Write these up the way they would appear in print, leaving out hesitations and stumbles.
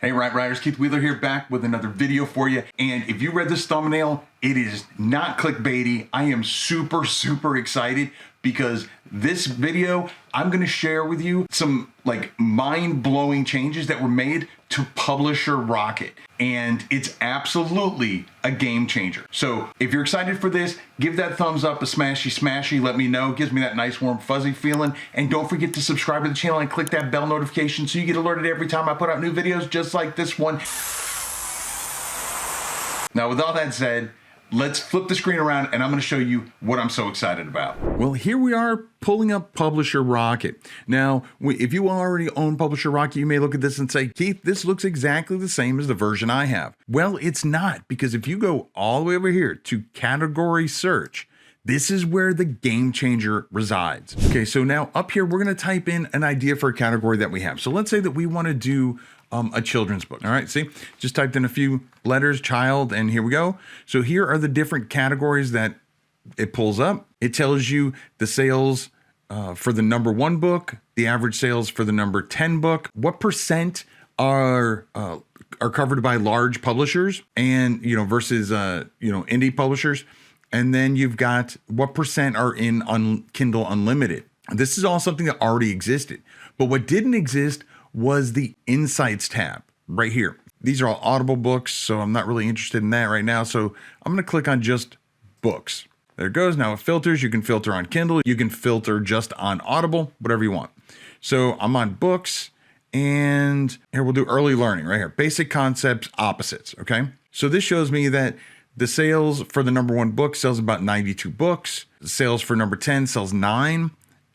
Hey Right Riders, Keith Wheeler here, back with another video for you. And if you read this thumbnail, it is not clickbaity. I am super excited because this video, I'm gonna share with you some mind-blowing changes that were made to Publisher Rocket. And it's absolutely a game changer. So if you're excited for this, give that thumbs up, a smashy, let me know. It gives me that nice warm fuzzy feeling. And don't forget to subscribe to the channel and click that bell notification so you get alerted every time I put out new videos just like this one. Now with all that said, let's flip the screen around and I'm going to show you what I'm so excited about. Well, here we are pulling up Publisher Rocket. Now, if you already own Publisher Rocket, you may look at this and say, Keith, this looks exactly the same as the version I have. Well, it's not, because if you go all the way over here to category search, this is where the game changer resides. Okay, so now up here, we're going to type in an idea for a category that we have. So let's say that we want to do a children's book. All right, see, just typed in a few letters, child, and here we go. So here are the different categories that it pulls up. It tells you the sales for the number 1 book, the average sales for the number 10 book, what percent are covered by large publishers and, versus, indie publishers. And then you've got what percent are in Kindle Unlimited. This is all something that already existed, but what didn't exist was the Insights tab right here. These are all Audible books, so I'm not really interested in that right now. So I'm gonna click on just books. There it goes. Now it filters. You can filter on Kindle. You can filter just on Audible, whatever you want. So I'm on books, and here we'll do early learning right here. Basic concepts, opposites, okay? So this shows me that the sales for the number 1 book sells about 92 books. The sales for number 10 sells 9,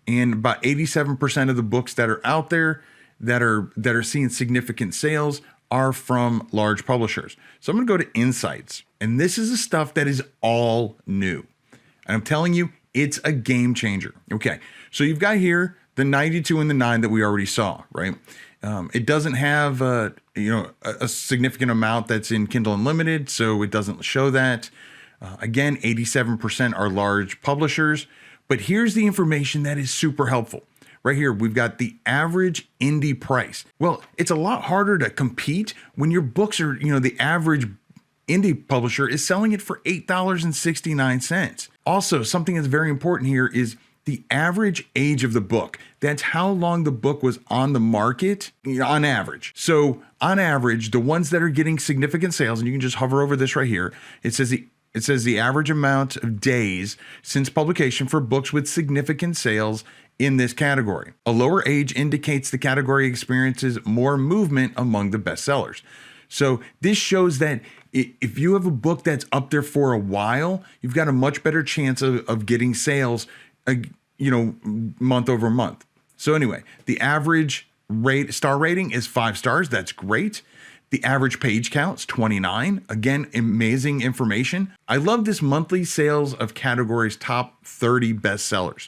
and about 87% of the books that are out there that are seeing significant sales are from large publishers. So I'm gonna go to Insights, and this is the stuff that is all new. And I'm telling you, it's a game changer. Okay, so you've got here the 92 and the 9 that we already saw, right? It doesn't have a significant amount that's in Kindle Unlimited, so it doesn't show that. Again, 87% are large publishers, but here's the information that is super helpful. Right here, we've got the average indie price. Well, it's a lot harder to compete when your books are, the average indie publisher is selling it for $8.69. Also, something that's very important here is the average age of the book. That's how long the book was on the market on average. So on average, the ones that are getting significant sales, and you can just hover over this right here, it says the average amount of days since publication for books with significant sales in this category. A lower age indicates the category experiences more movement among the bestsellers. So this shows that if you have a book that's up there for a while, you've got a much better chance of getting sales, month over month. So anyway, the average star rating is 5 stars. That's great. The average page count's 29. Again, amazing information. I love this monthly sales of categories top 30 bestsellers.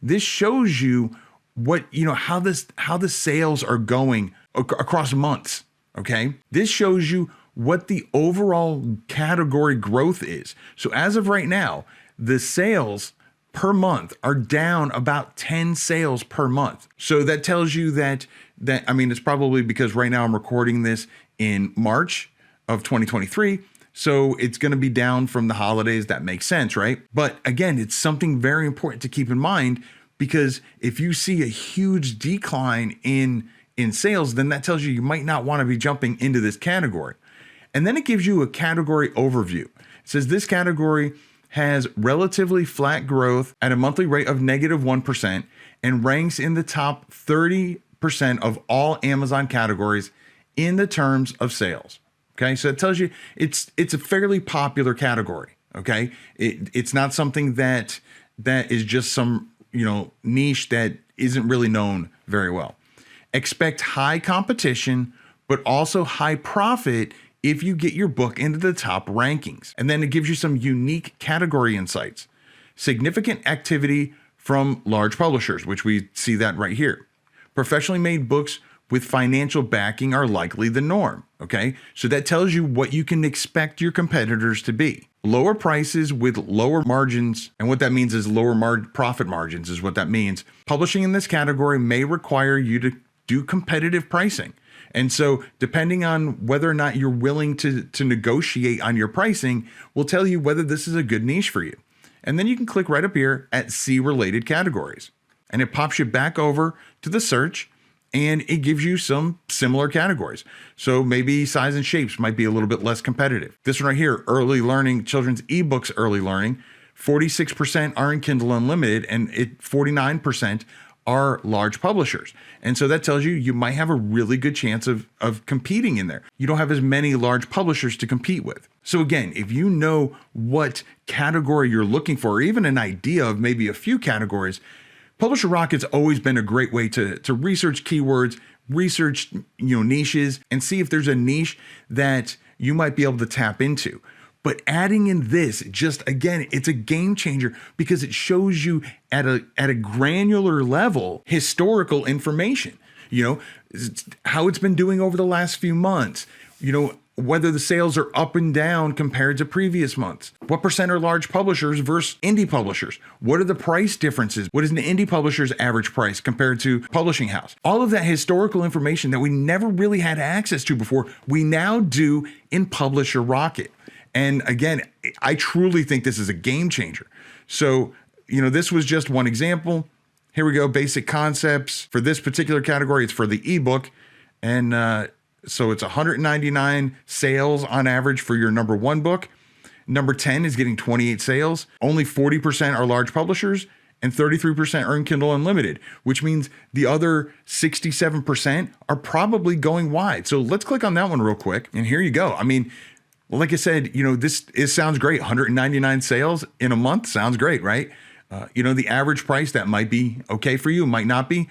This shows you what, how the sales are going across months, okay? This shows you what the overall category growth is. So as of right now, the sales per month are down about 10 sales per month. So that tells you that it's probably because right now I'm recording this in March of 2023. So it's going to be down from the holidays. That makes sense, right? But again, it's something very important to keep in mind, because if you see a huge decline in sales, then that tells you might not want to be jumping into this category. And then it gives you a category overview. It says this category has relatively flat growth at a monthly rate of -1% and ranks in the top 30% of all Amazon categories in the terms of sales. Okay, so it tells you it's a fairly popular category. Okay, it's not something that is just some niche that isn't really known very well. Expect high competition, but also high profit if you get your book into the top rankings. And then it gives you some unique category insights. Significant activity from large publishers, which we see that right here. Professionally made books with financial backing are likely the norm, okay? So that tells you what you can expect your competitors to be. Lower prices with lower margins, and what that means is lower profit margins is what that means. Publishing in this category may require you to do competitive pricing. And so depending on whether or not you're willing to negotiate on your pricing will tell you whether this is a good niche for you. And then you can click right up here at see related categories. And it pops you back over to the search and it gives you some similar categories. So maybe size and shapes might be a little bit less competitive. This one right here, early learning, children's ebooks, early learning, 46% are in Kindle Unlimited and 49% are large publishers. And so that tells you you might have a really good chance of competing in there. You don't have as many large publishers to compete with. So again, if you know what category you're looking for, or even an idea of maybe a few categories, Publisher Rocket's always been a great way to research keywords, research niches, and see if there's a niche that you might be able to tap into. But adding in this, just again, it's a game changer because it shows you at a granular level historical information. How it's been doing over the last few months. Whether the sales are up and down compared to previous months. What percent are large publishers versus indie publishers? What are the price differences? What is an indie publisher's average price compared to publishing house? All of that historical information that we never really had access to before, we now do in Publisher Rocket. And again, I truly think this is a game changer. So, this was just one example. Here we go, basic concepts. For this particular category, it's for the ebook. And so it's 199 sales on average for your number 1 book. Number 10 is getting 28 sales. Only 40% are large publishers and 33% are in Kindle Unlimited, which means the other 67% are probably going wide. So let's click on that one real quick. And here you go. I mean, like I said, this sounds great. 199 sales in a month sounds great, right? The average price, that might be okay for you, might not be.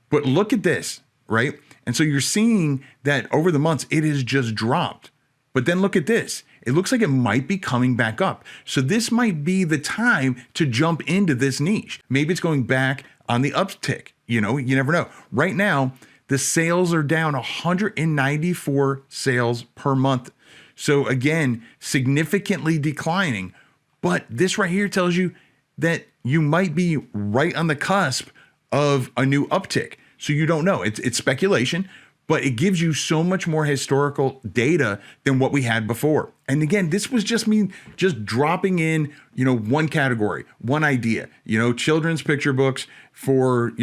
But look at this, right? And so you're seeing that over the months, it has just dropped. But then look at this. It looks like it might be coming back up. So this might be the time to jump into this niche. Maybe it's going back on the uptick. You never know. Right now, the sales are down 194 sales per month. So again, significantly declining. But this right here tells you that you might be right on the cusp of a new uptick. So you don't know. It's speculation, but it gives you so much more historical data than what we had before. And again, this was just me just dropping in, one category, one idea, children's picture books for,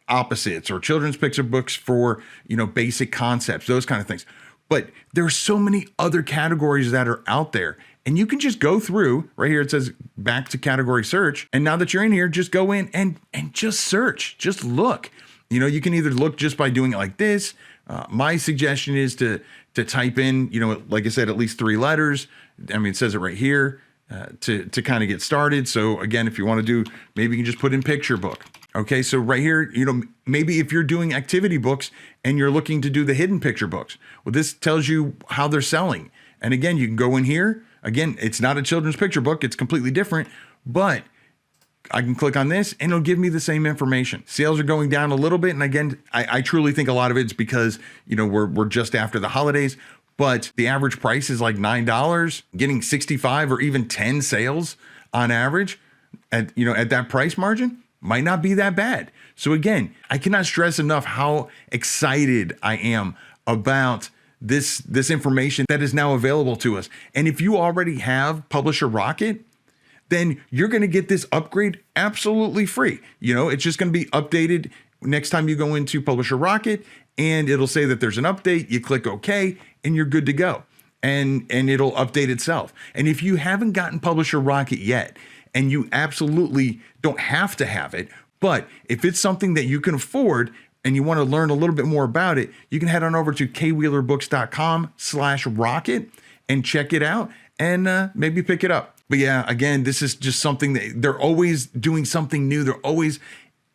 opposites, or children's picture books for, basic concepts, those kind of things. But there are so many other categories that are out there. And you can just go through, right here it says back to category search. And now that you're in here, just go in and just search, just look. You can either look just by doing it like this. My suggestion is to type in, like I said, at least 3 letters. I mean, it says it right here to kind of get started. So again, if you want to do, maybe you can just put in picture book. Okay, so right here, maybe if you're doing activity books and you're looking to do the hidden picture books, well, this tells you how they're selling. And again, you can go in here. Again, it's not a children's picture book. It's completely different, but I can click on this and it'll give me the same information. Sales are going down a little bit. And again, I truly think a lot of it's because, we're just after the holidays, but the average price is like $9, getting 65 or even 10 sales on average at that price margin might not be that bad. So again, I cannot stress enough how excited I am about this information that is now available to us. And if you already have Publisher Rocket, then you're going to get this upgrade absolutely free. It's just going to be updated next time you go into Publisher Rocket, and it'll say that there's an update. You click OK, and you're good to go. And it'll update itself. And if you haven't gotten Publisher Rocket yet, and you absolutely don't have to have it, but if it's something that you can afford and you want to learn a little bit more about it, you can head on over to kwheelerbooks.com/rocket and check it out and maybe pick it up. But yeah, again, this is just something that they're always doing something new. They're always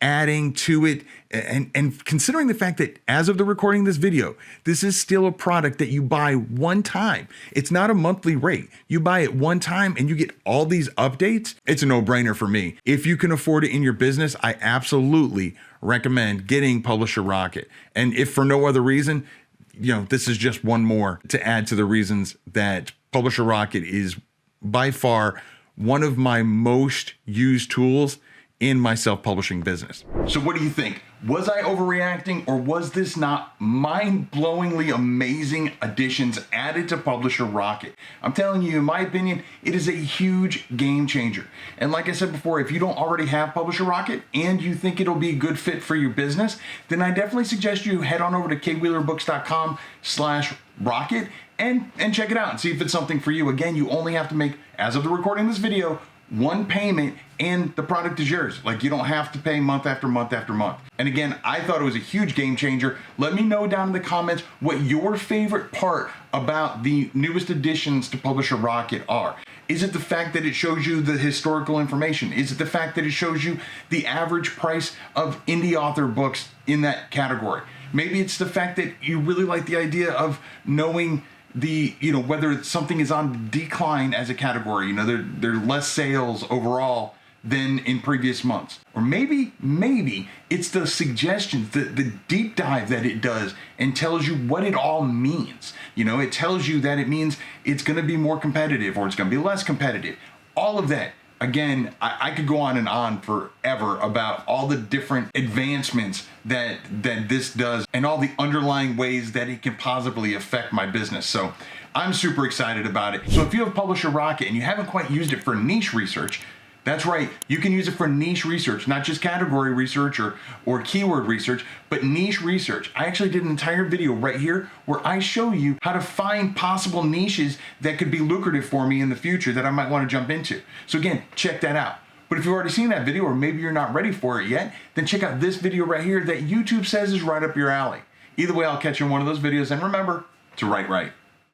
adding to it. And considering the fact that as of the recording of this video, this is still a product that you buy one time. It's not a monthly rate. You buy it one time and you get all these updates. It's a no-brainer for me. If you can afford it in your business, I absolutely recommend getting Publisher Rocket. And if for no other reason, this is just one more to add to the reasons that Publisher Rocket is by far one of my most used tools in my self-publishing business. So what do you think? Was I overreacting, or was this not mind-blowingly amazing additions added to Publisher Rocket? I'm telling you, in my opinion, it is a huge game changer. And like I said before, if you don't already have Publisher Rocket and you think it'll be a good fit for your business, then I definitely suggest you head on over to kwheelerbooks.com/rocket and check it out and see if it's something for you. Again, you only have to make, as of the recording of this video, one payment and the product is yours. Like, you don't have to pay month after month after month. And again, I thought it was a huge game changer. Let me know down in the comments what your favorite part about the newest additions to Publisher Rocket are. Is it the fact that it shows you the historical information? Is it the fact that it shows you the average price of indie author books in that category? Maybe it's the fact that you really like the idea of knowing the, whether something is on decline as a category. There are less sales overall than in previous months. Or maybe it's the suggestions, the deep dive that it does and tells you what it all means. It tells you that it means it's going to be more competitive or it's going to be less competitive. All of that. Again, I could go on and on forever about all the different advancements that this does and all the underlying ways that it can positively affect my business. So I'm super excited about it. So if you have Publisher Rocket and you haven't quite used it for niche research, that's right, you can use it for niche research, not just category research or keyword research, but niche research. I actually did an entire video right here where I show you how to find possible niches that could be lucrative for me in the future that I might want to jump into. So again, check that out. But if you've already seen that video, or maybe you're not ready for it yet, then check out this video right here that YouTube says is right up your alley. Either way, I'll catch you in one of those videos, and remember to write right.